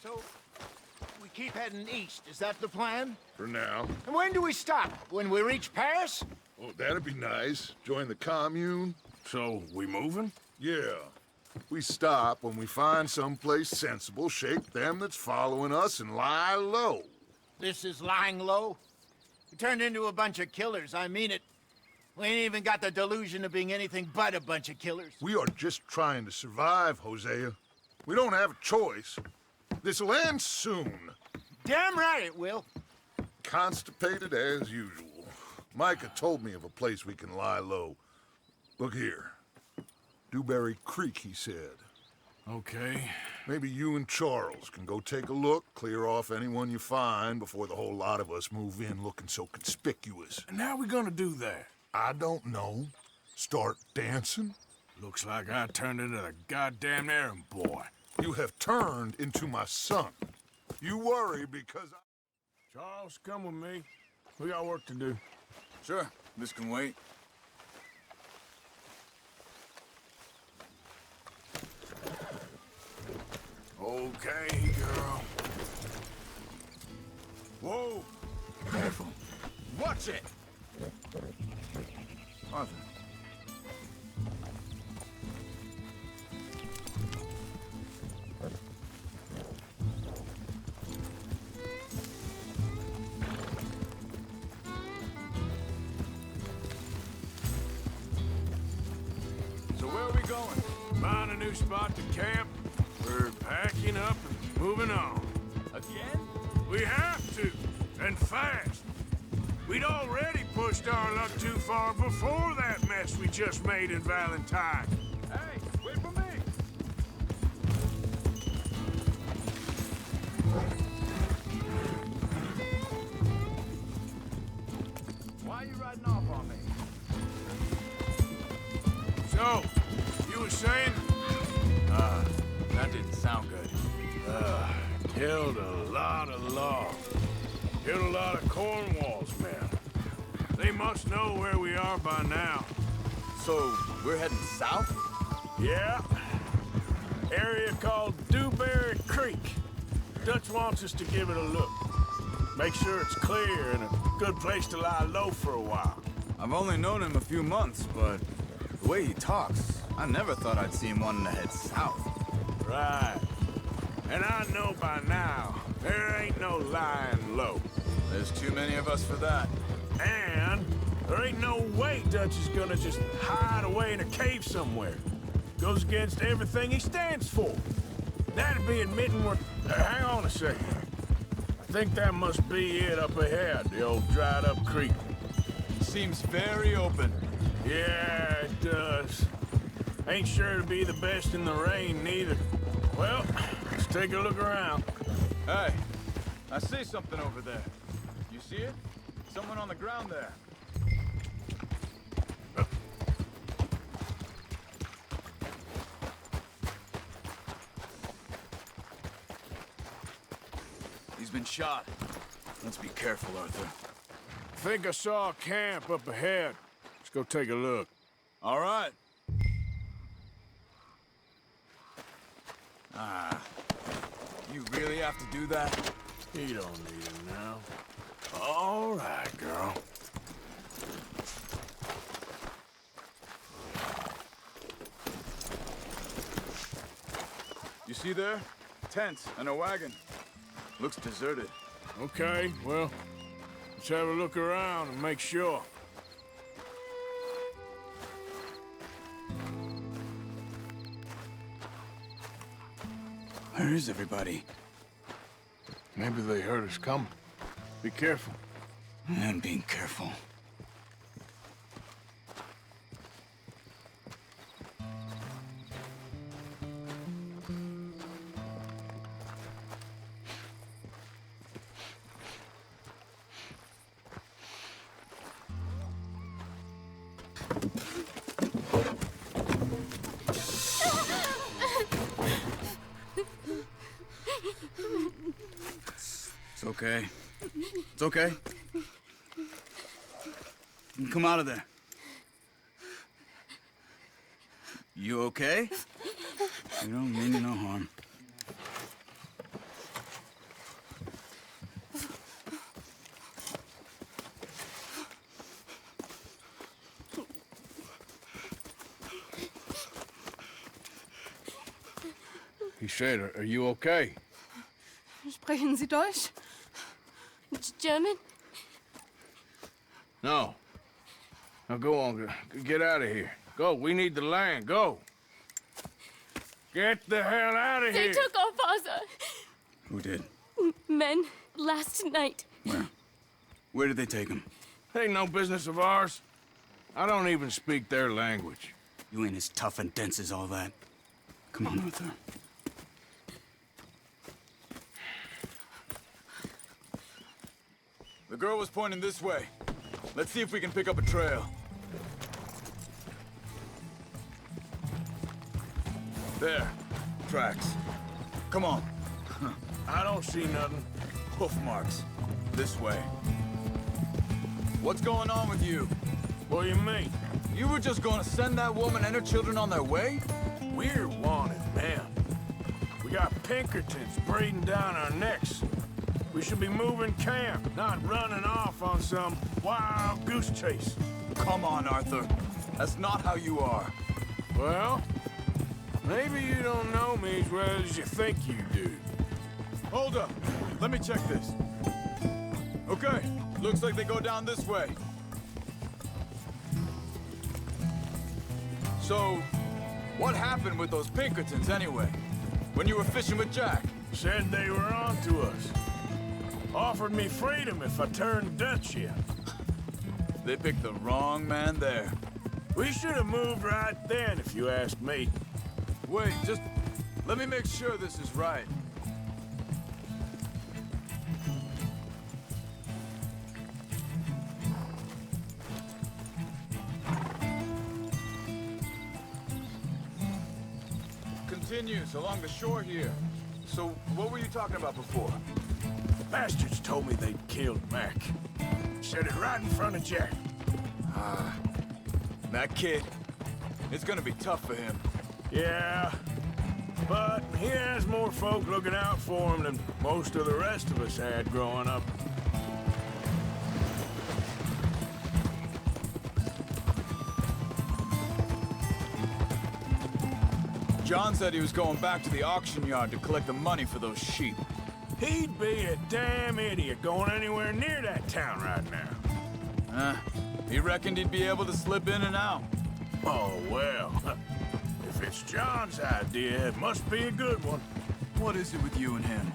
So, we keep heading east, is that the plan? For now. And when do we stop? When we reach Paris? Oh, that'd be nice. Join the commune. So, we moving? Yeah. We stop when we find someplace sensible, shake them that's following us, and lie low. This is lying low? We turned into a bunch of killers, I mean it. We ain't even got the delusion of being anything but a bunch of killers. We are just trying to survive, Hosea. We don't have a choice. This'll end soon. Damn right it will. Constipated as usual. Micah told me of a place we can lie low. Look here. Dewberry Creek, he said. Okay. Maybe you and Charles can go take a look, clear off anyone you find before the whole lot of us move in looking so conspicuous. And how we gonna do that? I don't know. Start dancing? Looks like I turned into the goddamn errand boy. You have turned into my son. You worry because Charles, come with me. We got work to do. Sure, this can wait. Okay, girl. Whoa! Careful. Watch it! Arthur. So where are we going? Find a new spot to camp. We're packing up and moving on. Again? We have to, and fast. We'd already pushed our luck too far before that mess we just made in Valentine. Hey, wait for me! Why are you riding off on me? So, you were saying? That didn't sound good. Killed a lot of logs. Killed a lot of Cornwall's men. They must know where we are by now. So, we're heading south? Yeah. Area called Dewberry Creek. Dutch wants us to give it a look. Make sure it's clear and a good place to lie low for a while. I've only known him a few months, but the way he talks, I never thought I'd see him wanting to head south. Right. And I know by now, there ain't no lying low. There's too many of us for that. And there ain't no way Dutch is gonna just hide away in a cave somewhere. Goes against everything he stands for. That'd be admitting we're... hang on a second. I think that must be it up ahead, the old dried-up creek. Seems very open. Yeah, it does. Ain't sure to be the best in the rain, neither. Well, let's take a look around. Hey, I see something over there. You see it? Someone on the ground there. He's been shot. Let's be careful, Arthur. Think I saw a camp up ahead. Let's go take a look. All right. You really have to do that? You don't need him now. All right, girl. You see there? Tents and a wagon. Looks deserted. Okay, well, let's have a look around and make sure. Where is everybody? Maybe they heard us coming. Be careful. And being careful. It's okay. It's okay. You come out of there. You okay? You don't mean you no harm. He said, are you okay? Sprechen Sie Deutsch? German? No. Now go on, get out of here. Go, we need the land, go. Get the hell out of They here. took our father. Who did? Men, last night. Where? Where did they take him? Ain't no business of ours. I don't even speak their language. You ain't as tough and dense as all that. Come on, Arthur. The girl was pointing this way. Let's see if we can pick up a trail. There. Tracks. Come on. I don't see nothing. Hoof marks. This way. What's going on with you? What do you mean? You were just gonna send that woman and her children on their way? We're wanted men. We got Pinkertons breathing down our necks. We should be moving camp, not running off on some wild goose chase. Come on, Arthur. That's not how you are. Well, maybe you don't know me as well as you think you do. Hold up. Let me check this. Okay. Looks like they go down this way. So, what happened with those Pinkertons anyway? When you were fishing with Jack? Said they were on to us. Offered me freedom if I turned Dutch in. They picked the wrong man there. We should have moved right then, if you ask me. Wait, just let me make sure this is right. Continues along the shore here. So, what were you talking about before? Bastards told me they'd killed Mac. Said it right in front of Jack. That kid. It's gonna be tough for him. Yeah, but he has more folk looking out for him than most of the rest of us had growing up. John said he was going back to the auction yard to collect the money for those sheep. He'd be a damn idiot going anywhere near that town right now. He reckoned he'd be able to slip in and out. Oh, well. If it's John's idea, it must be a good one. What is it with you and him?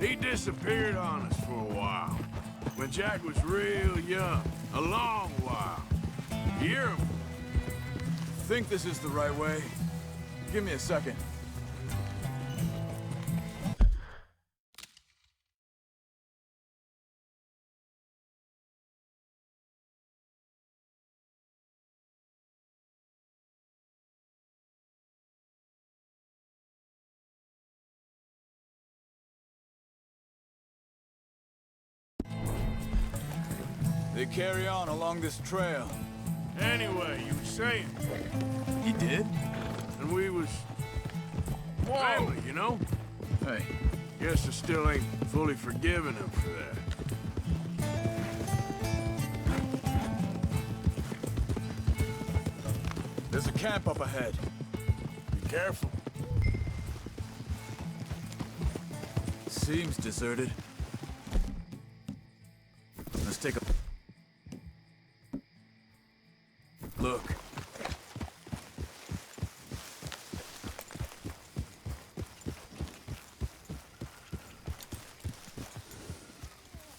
He disappeared on us for a while. When Jack was real young. A long while. A year or more. Think this is the right way? Give me a second. They carry on along this trail. Anyway, you were saying. He did? And we was... family, you know? Hey, Guess I still ain't fully forgiven him for that. there's a camp up ahead. Be careful. Seems deserted. Let's take a look.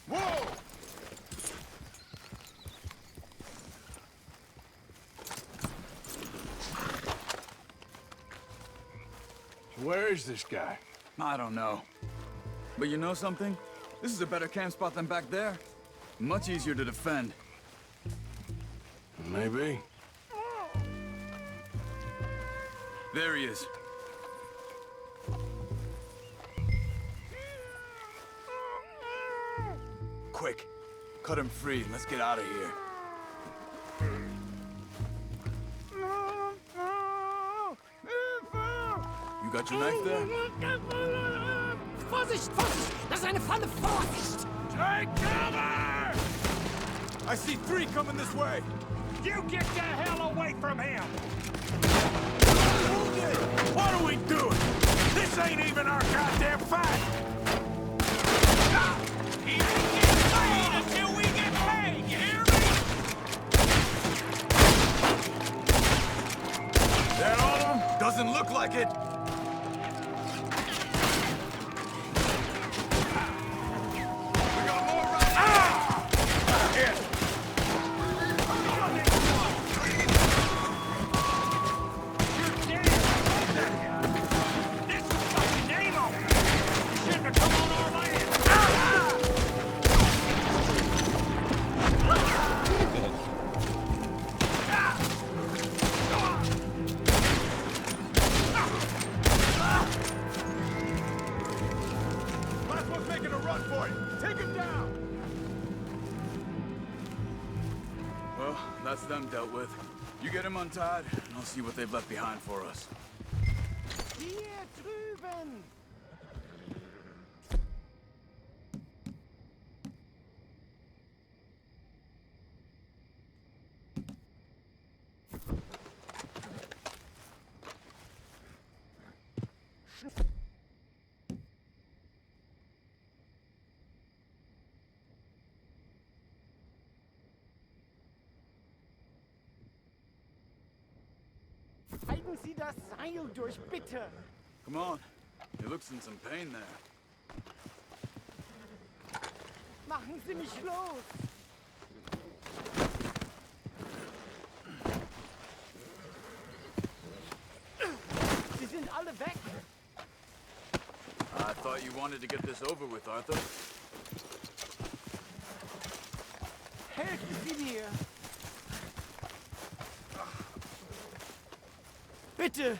Whoa! Where is this guy? I don't know. But you know something? This is a better camp spot than back there. Much easier to defend. Maybe. There he is. Quick, cut him free and let's get out of here. You got your knife there? Vorsicht, Vorsicht! Das ist eine Falle! Vorsicht! Take cover! I see 3 coming this way! You get the hell away from him! What ain't even our goddamn fight! He ain't getting paid until we get paid, you hear me? That all of them? Doesn't look like it. We got more right. Here. This is fucking Nemo! You shouldn't have come on our land! Last one's making a run for it. Take him down. Well, that's them dealt with. You get him untied, and I'll see what they've left behind for us. Hier drüben! Halten Sie das Seil durch, bitte! Come on. He looks in some pain there. Machen Sie mich los! Sie sind alle weg! I thought you wanted to get this over with, Arthur. Helfen Sie mir! Bitte,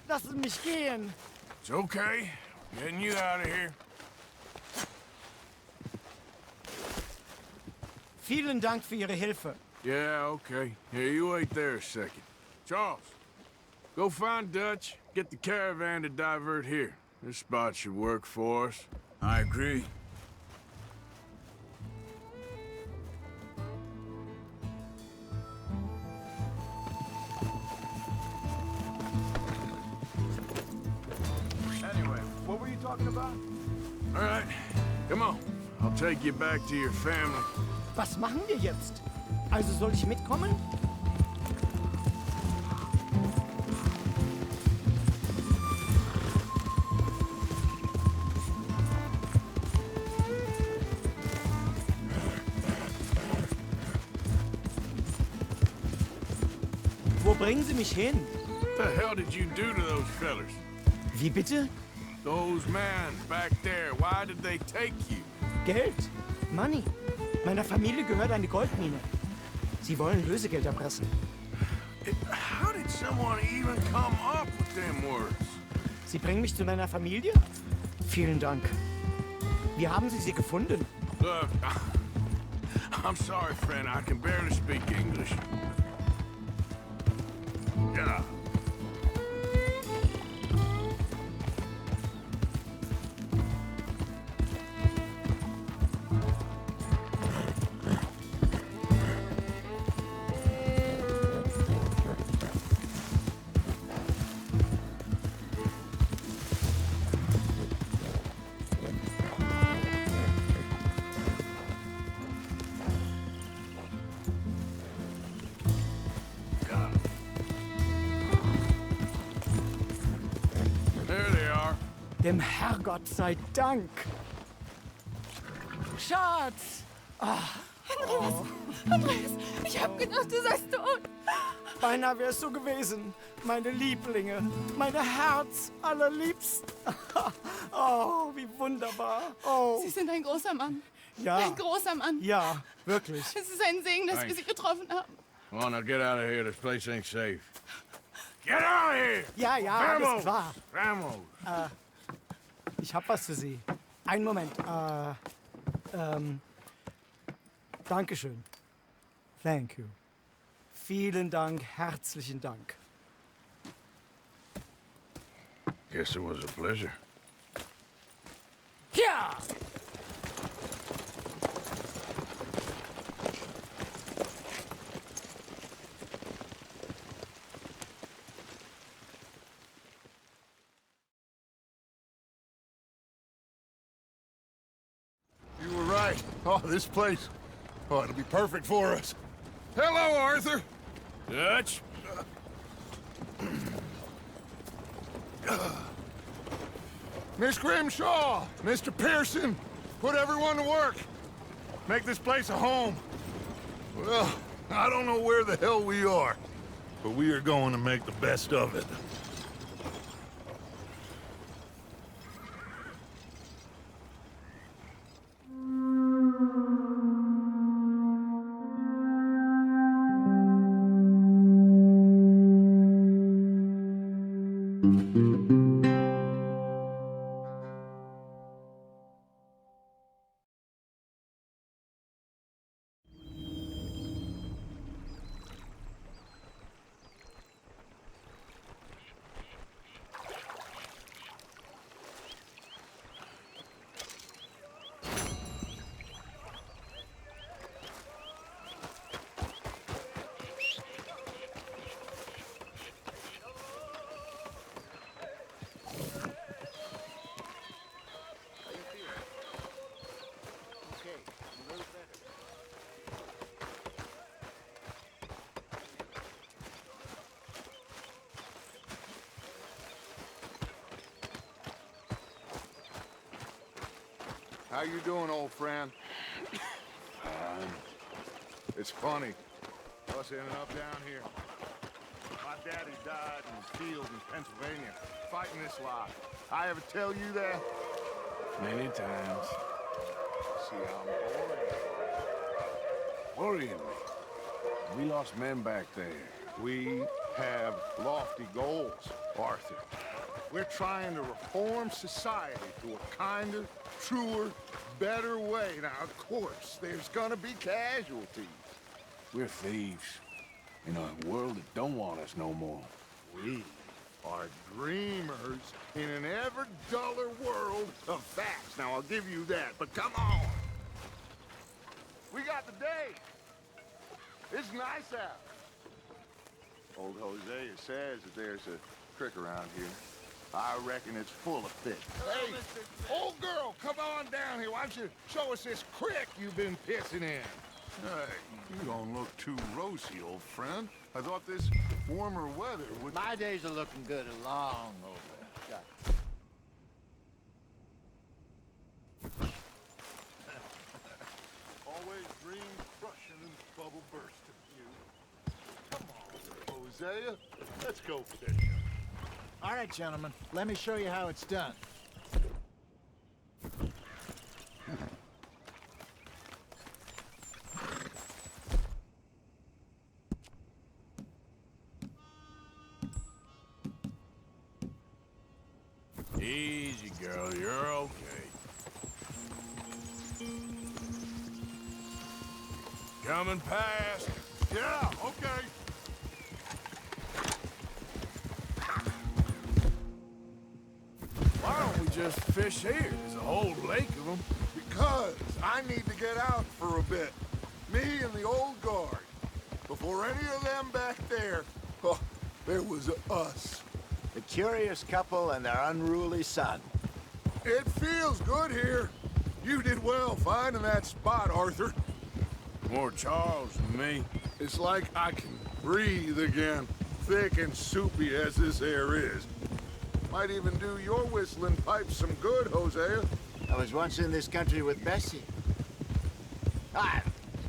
lassen mich gehen! It's okay. Getting you out of here. Vielen Dank für Ihre Hilfe. Yeah, okay. Here, you wait there a second. Charles, go find Dutch. Get the caravan to divert here. This spot should work for us. I agree. Anyway, what were you talking about? All right, come on. I'll take you back to your family. Was machen wir jetzt? Also soll ich mitkommen? Wo bringen Sie mich hin? What the hell did you do to those fellers? Wie bitte? Those men back there, why did they take you? Geld. Money. Meiner Familie gehört eine Goldmine. Sie wollen Lösegeld erpressen. How did someone even come up with them words? Sie bringen mich zu meiner Familie? Vielen Dank. Wie haben Sie sie gefunden? Look, I'm sorry, friend. I can barely speak English. Yeah. There they are. Dem Herrgott sei Dank. Schatz! Andreas, ich hab gedacht, du seist tot. Beinahe wär's so gewesen. Meine Lieblinge, meine Herz allerliebsten. Oh, wie wunderbar. Oh, Sie sind ein großer Mann. ja. Ein großer Mann. Ja, wirklich. Es ist ein Segen, dass wir Thanks. Sie getroffen haben. Come on, now get out of here. This place ain't safe. Get out of here! Ja, ja, alles Vamos! klar. Vamos! Ich hab was für Sie. Einen Moment. Dankeschön. Thank you. Vielen Dank, herzlichen Dank. Guess it was a pleasure. Ja! Oh, this place. Oh, it'll be perfect for us. Hello, Arthur. Dutch? Miss Grimshaw, Mr. Pearson, put everyone to work. Make this place a home. Well, I don't know where the hell we are, but we are going to make the best of it. How you doing, old friend? It's funny, us ending up down here. My daddy died in his field in Pennsylvania, fighting this lot. I ever tell you that? Many times. See how I'm Worrying me. We lost men back there. We have lofty goals, Arthur. We're trying to reform society to a kinder, truer, better way. Now, of course, there's gonna be casualties. We're thieves. In a world that don't want us no more. We are dreamers in an ever duller world of facts. Now, I'll give you that, but come on. We got the day. It's nice out. Old Hosea says that there's a creek around here. I reckon it's full of fish. Hey, old girl, come on down here. Why don't you show us this creek you've been pissing in? Hey, you don't look too rosy, old friend. I thought this warmer weather would... My days are looking good along over. Yeah. Always dream crushing and bubble bursting, you. Come on, Hosea. Let's go fishing. All right, gentlemen, let me show you how it's done. Easy, girl. You're okay. Coming past. Yeah, okay. Why don't we just fish here? There's a whole lake of them. Because I need to get out for a bit. Me and the old guard. Before any of them back there, oh, there was us. The curious couple and their unruly son. It feels good here. You did well finding that spot, Arthur. More Charles than me. It's like I can breathe again, thick and soupy as this air is. Might even do your whistling pipes some good, Hosea. I was once in this country with Bessie.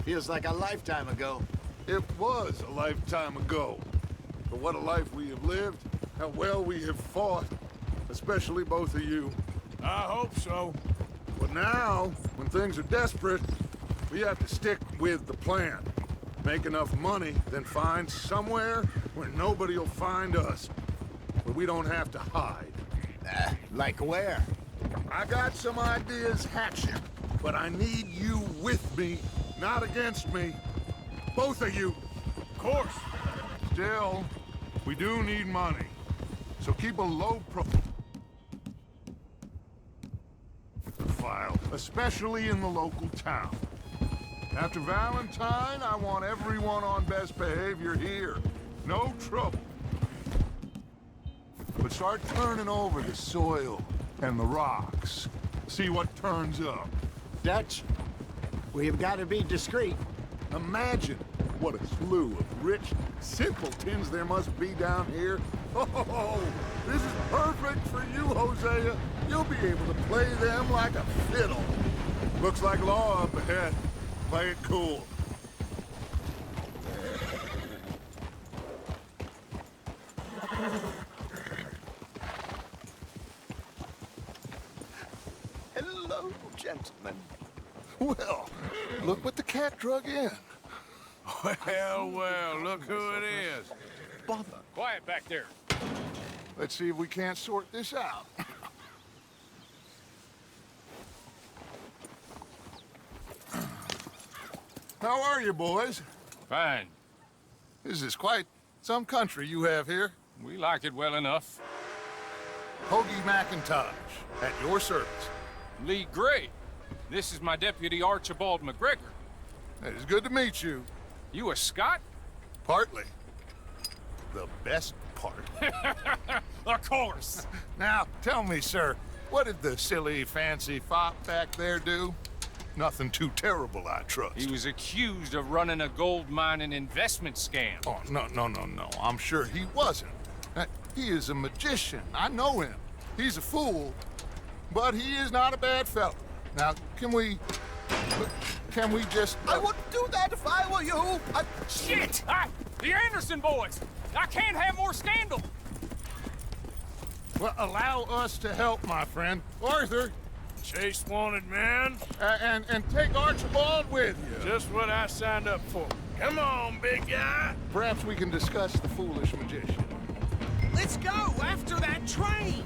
Feels like a lifetime ago. It was a lifetime ago. But what a life we have lived. How well we have fought. Especially both of you. I hope so. But now, when things are desperate, we have to stick with the plan. Make enough money, then find somewhere where nobody will find us. Where we don't have to hide. Like where? I got some ideas hatching, but I need you with me, not against me. Both of you. Of course. Still, we do need money. So keep a low profile, especially in the local town. After Valentine, I want everyone on best behavior here. No trouble. But start turning over the soil and the rocks. See what turns up. Dutch? We've got to be discreet. Imagine what a slew of rich simpletons there must be down here. Oh, this is perfect for you, Hosea. You'll be able to play them like a fiddle. Looks like law up ahead. Play it cool. Hello, gentlemen. Well, look what the cat drug in. Well, well, look who it is. Bother. Quiet back there. Let's see if we can't sort this out. How are you, boys? Fine. This is quite some country you have here. We like it well enough. Hoagie McIntosh, at your service. Lee Gray. This is my deputy Archibald McGregor. It is good to meet you. You a Scot? Partly. The best part. Of course. Now, tell me, sir, what did the silly, fancy fop back there do? Nothing too terrible, I trust. He was accused of running a gold mining investment scam. Oh, no. I'm sure he wasn't. He is a magician. I know him. He's a fool, but he is not a bad fellow. Now, can we just... I wouldn't do that if I were you. Shit! The Anderson boys! I can't have more scandal! Well, allow us to help, my friend. Arthur, Chase wanted man. and take Archibald with you. Just what I signed up for. Come on, big guy. Perhaps we can discuss the foolish magician. Let's go after that train!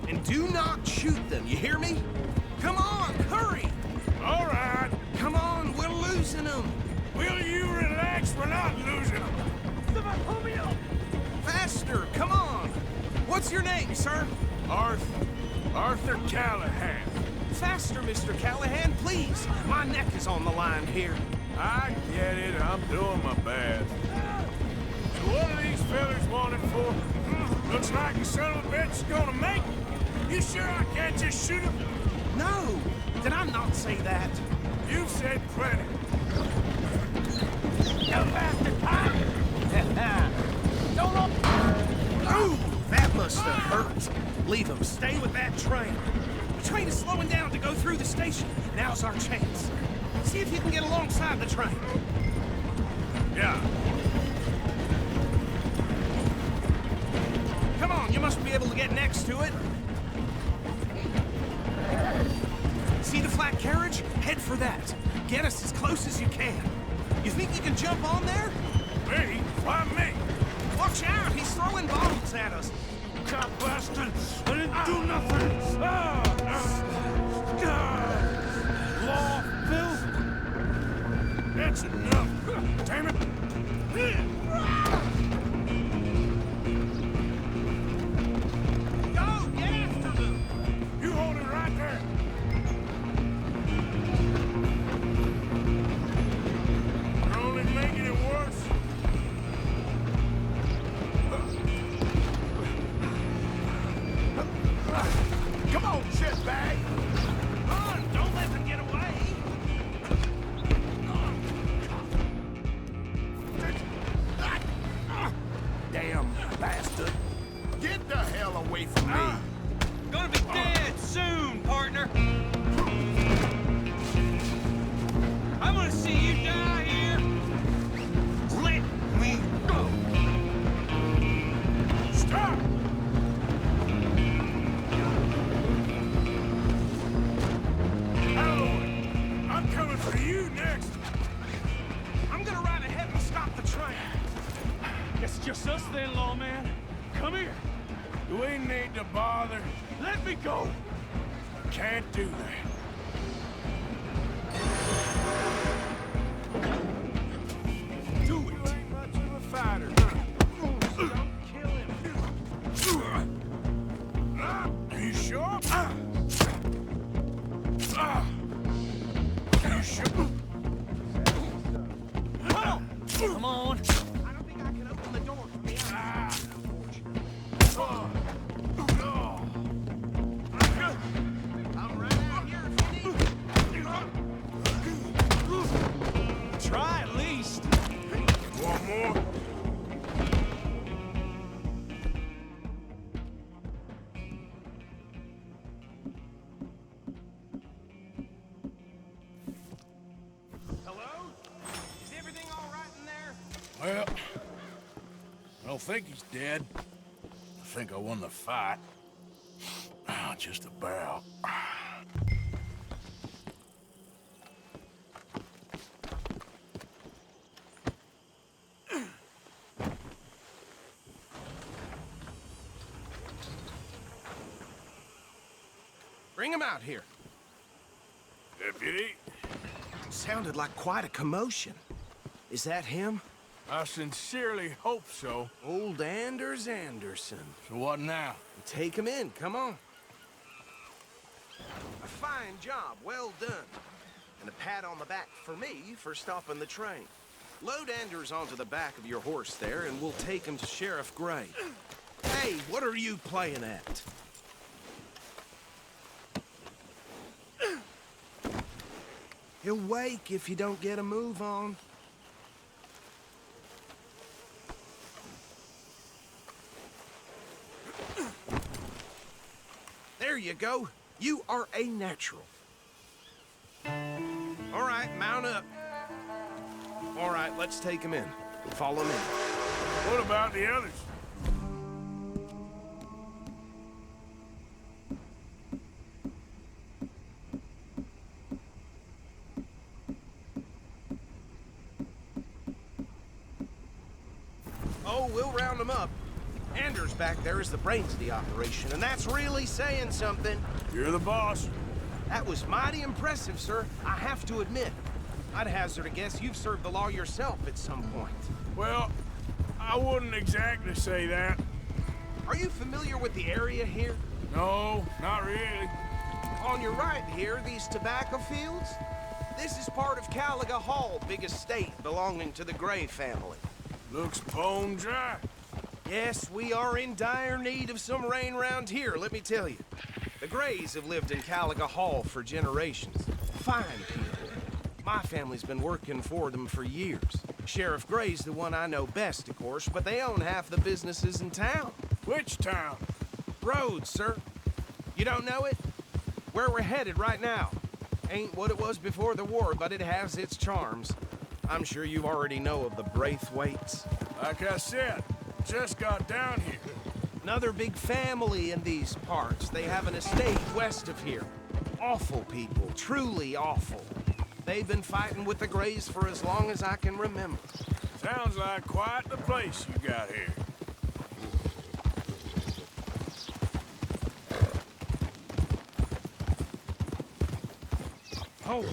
And do not shoot them, you hear me? Come on, hurry! All right. Come on, we're losing them! Will you relax? We're not losing them. Faster, come on! What's your name, sir? Arthur Callahan. Faster, Mr. Callahan, please! My neck is on the line here. I get it. I'm doing my best. So what are these fellas wanted for? Looks like the son of a bitch is gonna make it. You sure I can't just shoot him? No! Did I not say that? You've said plenty. Ooh, that must have hurt. Leave them. Stay with that train. The train is slowing down to go through the station. Now's our chance. See if you can get alongside the train. Yeah. Come on, you must be able to get next to it. See the flat carriage? Head for that. Get us as close as you can. You think you can jump on there? Me? Why me? Watch out, he's throwing bombs at us. Cop bastard! I didn't do nothing! Law, Bill? That's enough! Damn it! Go, get after them! You hold it right there! You're only making it worse. Come on, shitbag! Run, don't let them get away! Damn bastard. Get the hell away from me! Gonna be dead soon, partner. I'm gonna see you die here. Let me go. Stop! Alloy, I'm coming for you next. I'm gonna ride ahead and stop the train. It's just us then, lawman. Come here. We need to bother. Let me go. Can't do that. Do it. You ain't much of a fighter, huh? Kill him. You sure? You sure? Come on. I don't think I can open the door from the outside. I'm right out here in don't think he's dead. I think I won the fight. Just about. Bring him out here. Deputy, Sounded like quite a commotion. Is that him? I sincerely hope so. Old Anders Anderson. So what now? Take him in, come on. A fine job, well done. And a pat on the back for me for stopping the train. Load Anders onto the back of your horse there, and we'll take him to Sheriff Gray. Hey, what are you playing at? He'll wake if you don't get a move on. There you go. You are a natural. All right, mount up. All right, let's take him in. Follow me. What about the others? Oh, we'll round them up. Anders back there is the brains of the operation, and that's really saying something. You're the boss. That was mighty impressive, sir. I have to admit. I'd hazard a guess you've served the law yourself at some point. Well, I wouldn't exactly say that. Are you familiar with the area here? No, not really. On your right here, these tobacco fields? This is part of Caliga Hall, big estate belonging to the Gray family. Looks bone dry. Yes, we are in dire need of some rain round here, let me tell you. The Grays have lived in Caliga Hall for generations. Fine people. My family's been working for them for years. Sheriff Gray's the one I know best, of course, but they own half the businesses in town. Which town? Rhodes, sir. You don't know it? Where we're headed right now. Ain't what it was before the war, but it has its charms. I'm sure you already know of the Braithwaites. Like I said, just got down here. Another big family in these parts. They have an estate west of here. Awful people, truly awful. They've been fighting with the Grays for as long as I can remember. Sounds like quite the place you got here. Oh.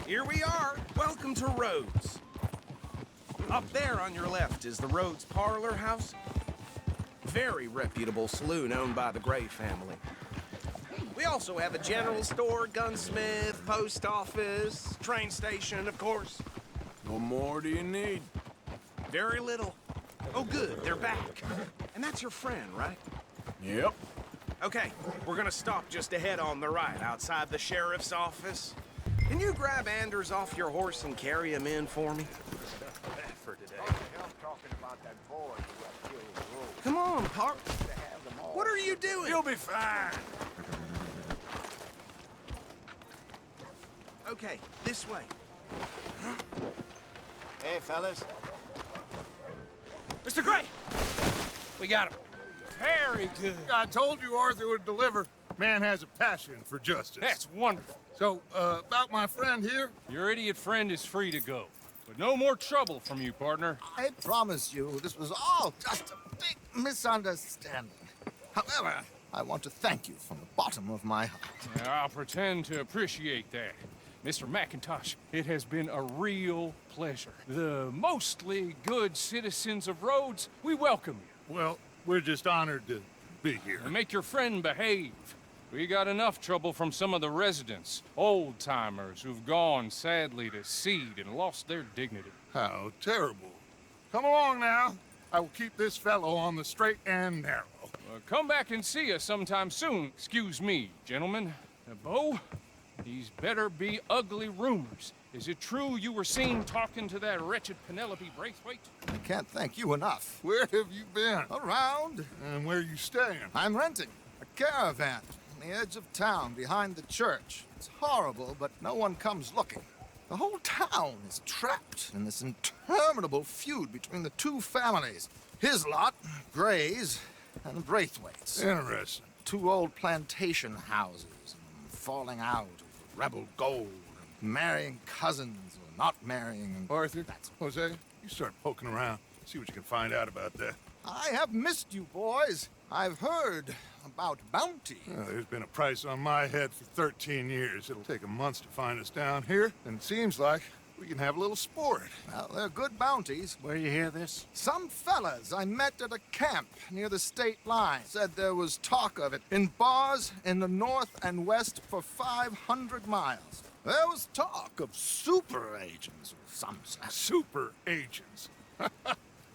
Here we are. Welcome to Rhodes. Up there on your left is the Rhodes Parlor House. Very reputable saloon owned by the Gray family. We also have a general store, gunsmith, post office, train station, of course. What more do you need? Very little. Oh, good, they're back. And that's your friend, right? Yep. Okay, we're gonna stop just ahead on the right, outside the sheriff's office. Can you grab Anders off your horse and carry him in for me? For today. I'm talking about that boy who got killed in the road. Come on, Park. What are you doing? You'll be fine. Okay, this way. Hey, fellas. Mr. Gray! We got him. Very good. I told you Arthur would deliver. Man has a passion for justice. That's wonderful. So, about my friend here? Your idiot friend is free to go. But no more trouble from you, partner. I promise you, this was all just a big misunderstanding. However, I want to thank you from the bottom of my heart. I'll pretend to appreciate that. Mr. McIntosh, it has been a real pleasure. The mostly good citizens of Rhodes, we welcome you. Well, we're just honored to be here. And make your friend behave. We got enough trouble from some of the residents, old-timers who've gone, sadly, to seed and lost their dignity. How terrible. Come along now. I will keep this fellow on the straight and narrow. Come back and see us sometime soon. Excuse me, gentlemen. Bo, these better be ugly rumors. Is it true you were seen talking to that wretched Penelope Braithwaite? I can't thank you enough. Where have you been? Around. And where are you staying? I'm renting a caravan on the edge of town behind the church. It's horrible, but no one comes looking. The whole town is trapped in this interminable feud between the two families. His lot, Gray's, and Braithwaite's. Interesting. Two old plantation houses, and falling out over rebel gold, and marrying cousins or not marrying. And Arthur, Jose, you start poking around. See what you can find out about that. I have missed you, boys. I've heard about bounty. There's been a price on my head for 13 years. It'll take 'em months to find us down here, and it seems like we can have a little sport. Well, they're good bounties. Where you hear this? Some fellas I met at a camp near the state line said there was talk of it in bars in the north and west for 500 miles. There was talk of super agents of some sort. Super agents.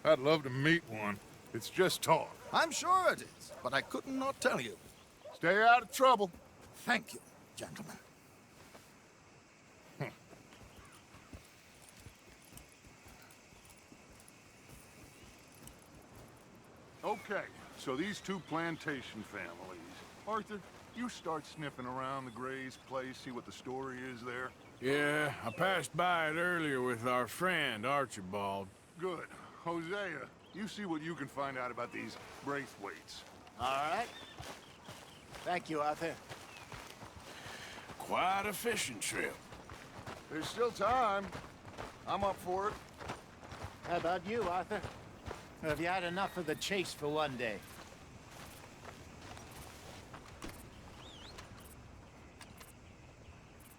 I'd love to meet one. It's just talk. I'm sure it is, but I could not tell you. Stay out of trouble. Thank you, gentlemen. Okay, so these two plantation families. Arthur, you start sniffing around the Gray's place, see what the story is there. Yeah, I passed by it earlier with our friend, Archibald. Good. Hosea, you see what you can find out about these Braithwaites. All right. Thank you, Arthur. Quite a fishing trip. There's still time. I'm up for it. How about you, Arthur? Or have you had enough of the chase for one day?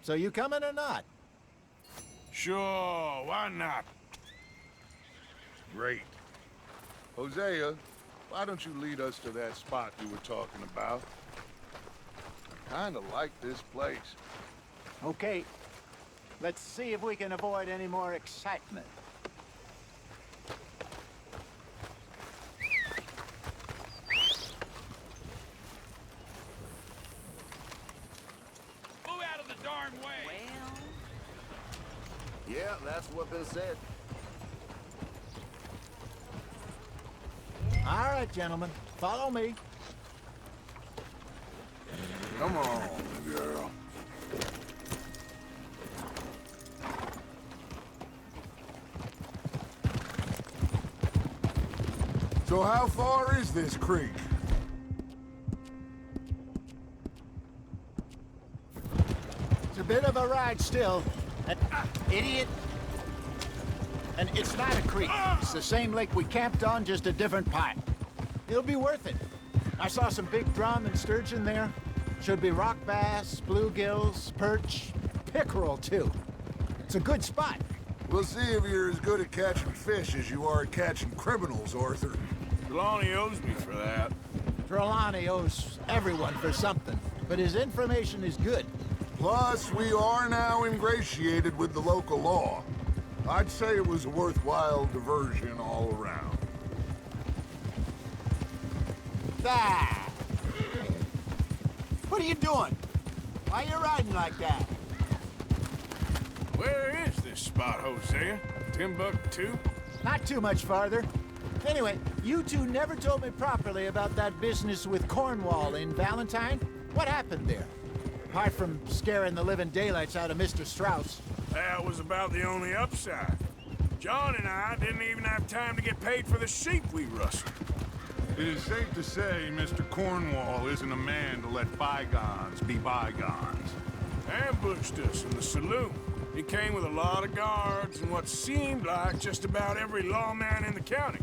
So you coming or not? Sure, why not? Great. Hosea, why don't you lead us to that spot you were talking about? I kinda like this place. Okay. Let's see if we can avoid any more excitement. Move out of the darn way! Yeah, that's what been said. All right, gentlemen. Follow me. Come on, girl. So how far is this creek? It's a bit of a ride still. Idiot. And it's not a creek. It's the same lake we camped on, just a different part. It'll be worth it. I saw some big drum and sturgeon there. Should be rock bass, bluegills, perch, pickerel, too. It's a good spot. We'll see if you're as good at catching fish as you are at catching criminals, Arthur. Trelawney owes me for that. Trelawney owes everyone for something, but his information is good. Plus, we are now ingratiated with the local law. I'd say it was a worthwhile diversion all around. Ah! What are you doing? Why are you riding like that? Where is this spot, Hosea? Timbuktu? Not too much farther. Anyway, you two never told me properly about that business with Cornwall in Valentine. What happened there? Apart from scaring the living daylights out of Mr. Strauss. That was about the only upside. John and I didn't even have time to get paid for the sheep we rustled. It is safe to say Mr. Cornwall isn't a man to let bygones be bygones. Ambushed us in the saloon. He came with a lot of guards and what seemed like just about every lawman in the county.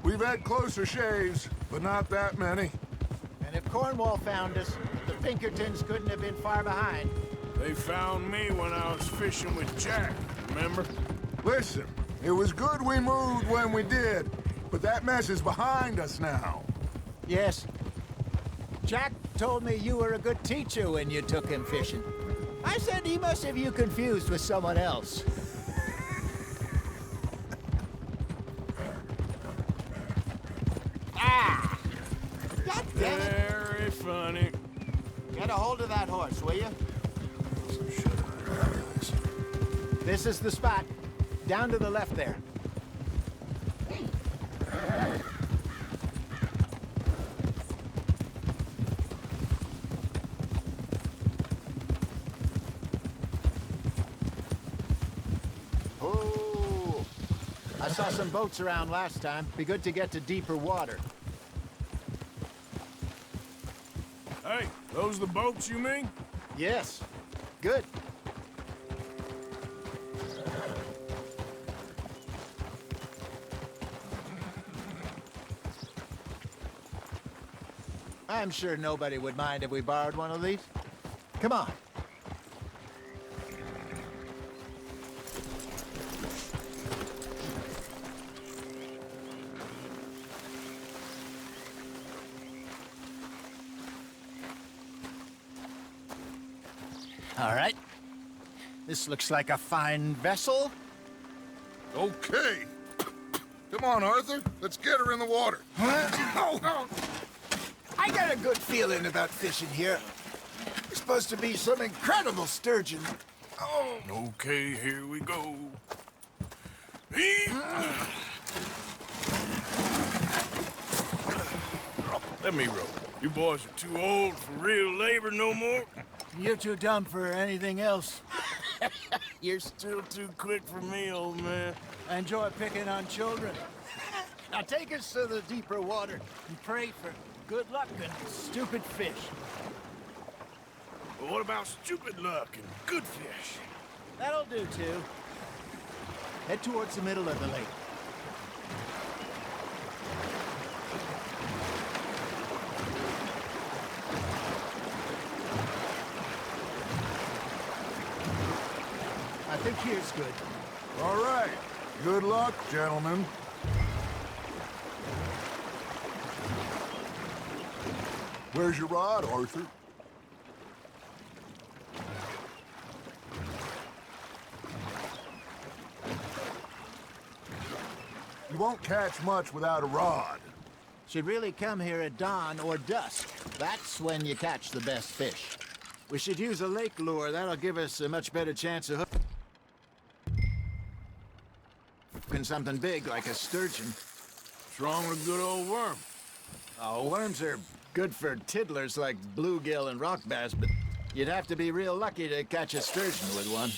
We've had closer shaves, but not that many. And if Cornwall found us, the Pinkertons couldn't have been far behind. They found me when I was fishing with Jack, remember? Listen, it was good we moved when we did, but that mess is behind us now. Yes. Jack told me you were a good teacher when you took him fishing. I said he must have you confused with someone else. Ah! God damn it! Very funny. Get a hold of that horse, will you? This is the spot. Down to the left there. saw some boats around last time. Be good to get to deeper water. Hey, those the boats you mean? Yes. Good. I'm sure nobody would mind if we borrowed one of these. Come on. All right. This looks like a fine vessel. Okay. Come on, Arthur. Let's get her in the water. Oh. I got a good feeling about fishing here. There's supposed to be some incredible sturgeon. Oh. Okay, here we go. Let me row. You boys are too old for real labor no more. You're too dumb for anything else. You're still too quick for me, old man. I enjoy picking on children. Now take us to the deeper water and pray for good luck and stupid fish. But what about stupid luck and good fish? That'll do, too. Head towards the middle of the lake. I think here's good. All right. Good luck, gentlemen. Where's your rod, Arthur? You won't catch much without a rod. Should really come here at dawn or dusk. That's when you catch the best fish. We should use a lake lure. That'll give us a much better chance of hooking something big like a sturgeon. What's wrong with a good old worm? Oh, worms are good for tiddlers like bluegill and rock bass, but you'd have to be real lucky to catch a sturgeon with one.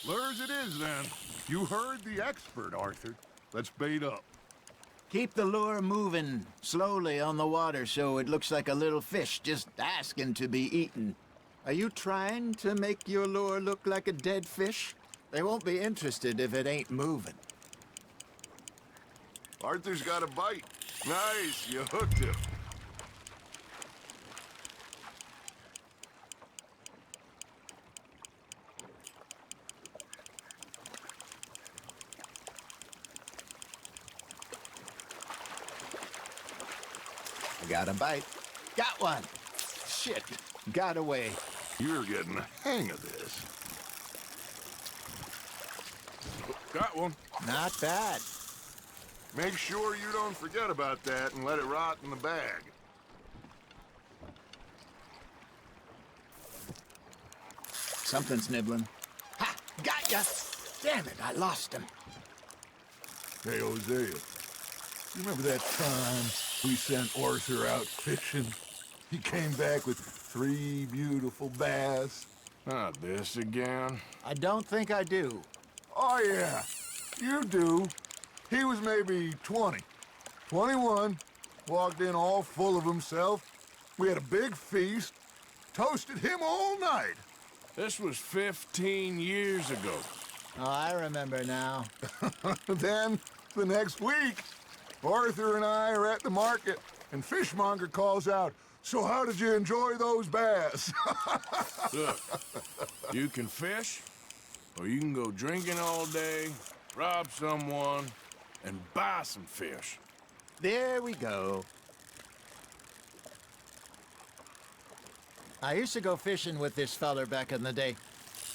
Lures it is, then. You heard the expert, Arthur. Let's bait up. Keep the lure moving slowly on the water so it looks like a little fish just asking to be eaten. Are you trying to make your lure look like a dead fish? They won't be interested if it ain't moving. Arthur's got a bite. Nice, you hooked him. Got a bite. Got one. Shit. Got away. You're getting the hang of this. Got one. Not bad. Make sure you don't forget about that and let it rot in the bag. Something's nibbling. Ha! Got ya! Damn it, I lost him. Hey, Hosea. You remember that time we sent Arthur out fishing? He came back with 3 beautiful bass. Not this again. I don't think I do. Oh, yeah. You do. He was maybe 20. 21. Walked in all full of himself. We had a big feast. Toasted him all night. This was 15 years ago. Oh, I remember now. Then, the next week, Arthur and I are at the market, and Fishmonger calls out, "So how did you enjoy those bass?" Look, you can fish, or you can go drinking all day, rob someone, and buy some fish. There we go. I used to go fishing with this feller back in the day.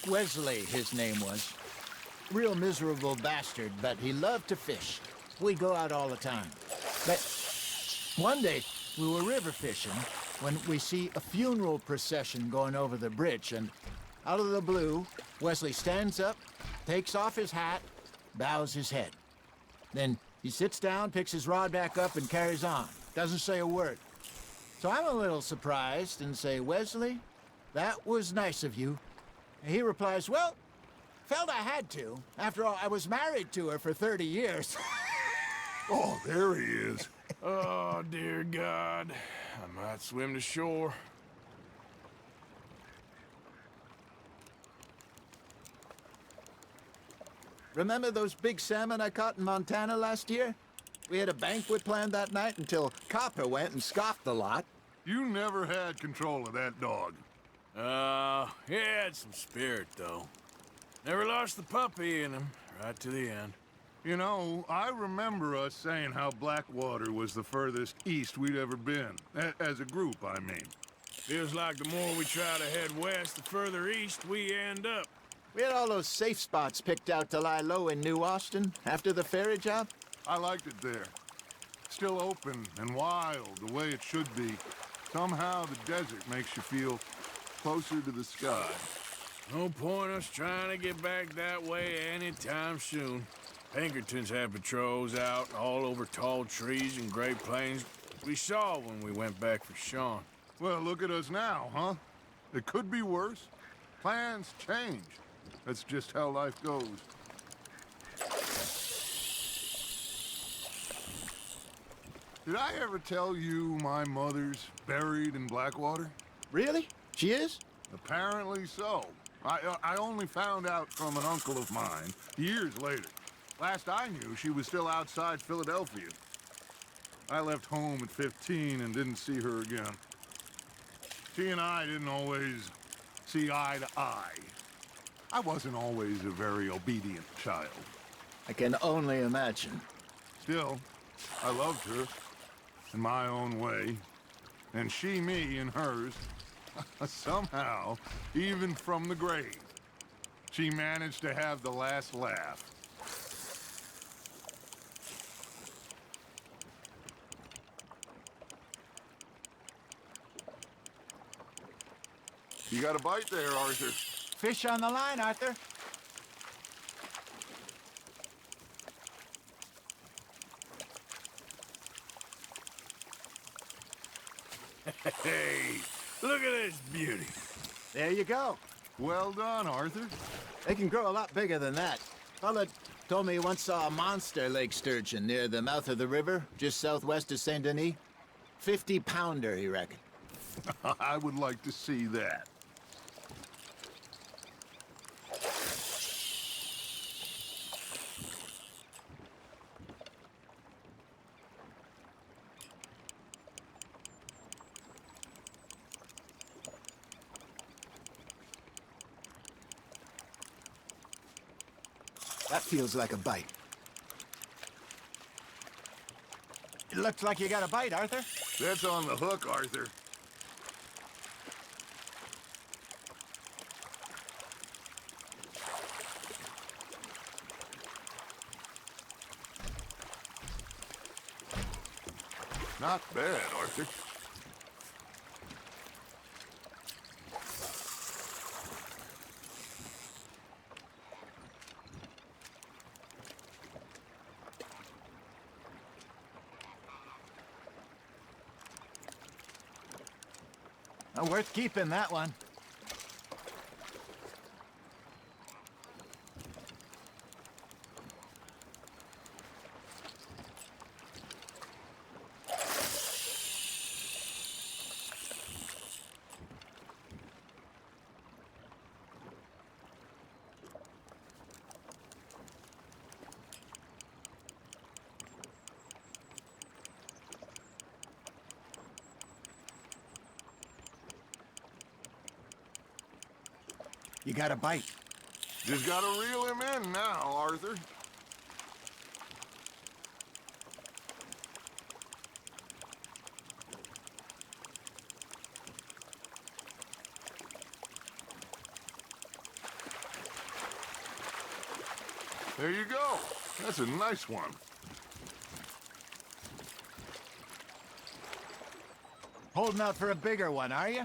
Wesley, his name was. Real miserable bastard, but he loved to fish. We'd go out all the time. But one day, we were river fishing when we see a funeral procession going over the bridge, and out of the blue, Wesley stands up, takes off his hat, bows his head. Then he sits down, picks his rod back up, and carries on. Doesn't say a word. So I'm a little surprised and say, "Wesley, that was nice of you." And he replies, "Well, Felt I had to. After all, I was married to her for 30 years. Oh, there he is. Oh, dear God. I might swim to shore. Remember those big salmon I caught in Montana last year? We had a banquet planned that night until Copper went and scoffed the lot. You never had control of that dog. He had some spirit, though. Never lost the puppy in him, right to the end. You know, I remember us saying how Blackwater was the furthest east we'd ever been. As a group, I mean. Feels like the more we try to head west, the further east we end up. We had all those safe spots picked out to lie low in New Austin after the ferry job. I liked it there. Still open and wild, the way it should be. Somehow the desert makes you feel closer to the sky. No point us trying to get back that way anytime soon. Pinkertons had patrols out all over tall trees and Great Plains. We saw when we went back for Sean. Well, look at us now, huh? It could be worse. Plans change. That's just how life goes. Did I ever tell you my mother's buried in Blackwater? Really? She is? Apparently so. I only found out from an uncle of mine years later. Last I knew, she was still outside Philadelphia. I left home at 15 and didn't see her again. She and I didn't always see eye to eye. I wasn't always a very obedient child. I can only imagine. Still, I loved her in my own way, and she me in hers. Somehow, even from the grave, she managed to have the last laugh. You got a bite there, Arthur. Fish on the line, Arthur. Hey, look at this beauty. There you go. Well done, Arthur. They can grow a lot bigger than that. Fella told me he once saw a monster lake sturgeon near the mouth of the river, just southwest of Saint Denis. 50-pounder, he reckoned. I would like to see that. That feels like a bite. It looks like you got a bite, Arthur. That's on the hook, Arthur. Not bad, Arthur. Worth keeping, that one. You got a bite. Just gotta reel him in now, Arthur. There you go. That's a nice one. Holding out for a bigger one, are you?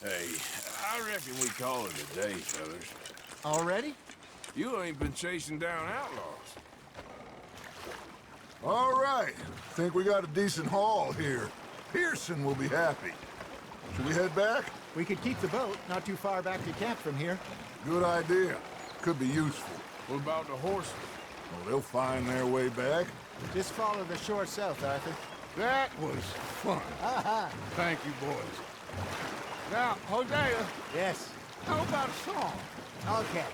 Hey, I reckon we call it a day, fellas. Already? You ain't been chasing down outlaws. All right. Think we got a decent haul here. Pearson will be happy. Should we head back? We could keep the boat not too far back to camp from here. Good idea. Could be useful. What about the horses? Well, they'll find their way back. Just follow the shore south, Arthur. That was fun. Thank you, boys. Now, Hosea, Yes. how about a song? Okay.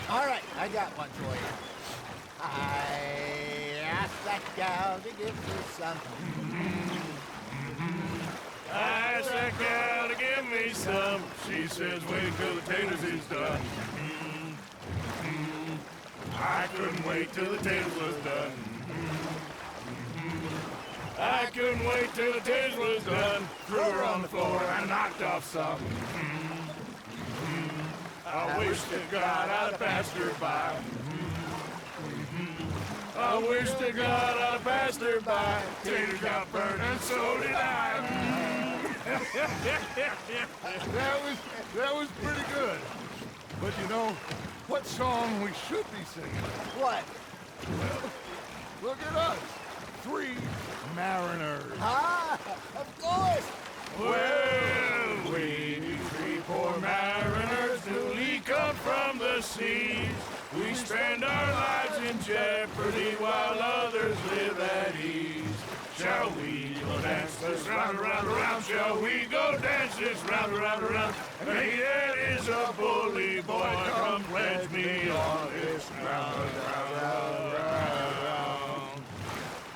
All right, I got one for you. I asked that gal to give me some. I asked that gal to give me some. She says, wait till the taters is done. I couldn't wait till the taters was done. I couldn't wait till the taters was done. Threw her on the floor and knocked off some. I wish to God I'd have passed her by. I wish to God I'd have passed her by. Taters got burned and so did I. That was pretty good. But you know, what song we should be singing? What? Look at us. 3 mariners. Ah, of course. Well, we 3 poor mariners newly come from the seas. We spend our lives in jeopardy while others live at ease. Shall we go dance this round, around, around? Shall we go dance this round, around, around? Hey, that is a bully boy. Come pledge me on this round, round, round.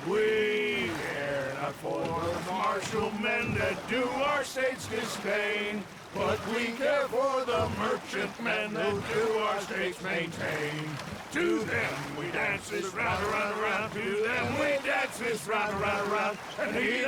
We care not for the martial men that do our state's disdain, but we care for the merchant men that do our states maintain. To them we dance this round, around, around. To them we dance this round, around, around. And he